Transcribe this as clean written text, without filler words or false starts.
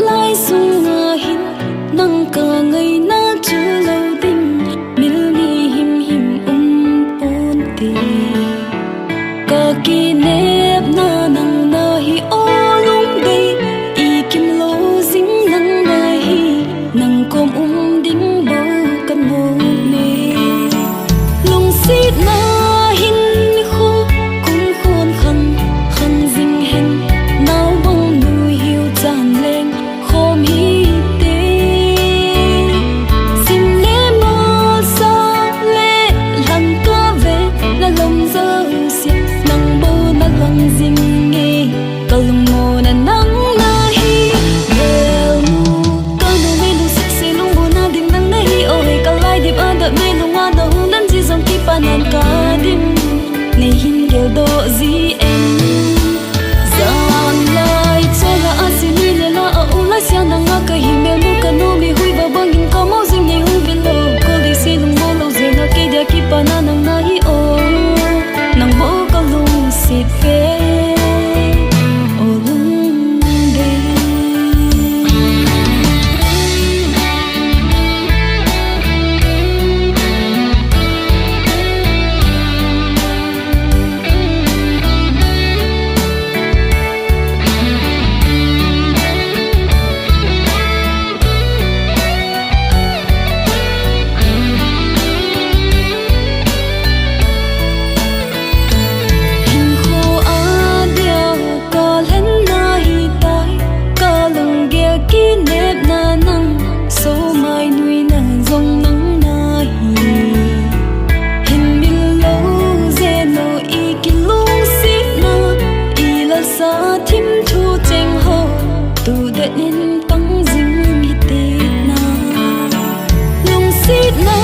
lai sung nga hin nang ka ngai na chu lo ding mil ni him him pon ti ka ki nep na nang na hi o lung dei i kim lo zing nang na hi nang kom ding bo kan mo ne lung sit na hin khu kun khon khan khan zing hen nau bong nu hiu chan leng khom hi te sim le mo sa le lan ka ve la lom zo si nang bo na lang zing nge kalung mo na nang na hi bel mu ka no me lu sik se lung bo na ding nang na hi o he kalai dip ada me lu nga da hu nan ji zong ki pa nan ka dim nei hin gel do zi em zan lai chola asini le la a u la sia na nga ka hi me lu ka no mi hui ba bang in ka mo zing nei hu vil lo ko li si lung mo lo ze na ke dia ki pa na nang na hi o nang bo ka lung sit fe o lung de hình khô a đeo ka len na hi tai ka lung gia ki nep na nang so mai nui na zong nang na hi hin mil lo ze no i ki lung sit na i la sa thim thu cheng ho tu de nin pang zing hi te na lung sit na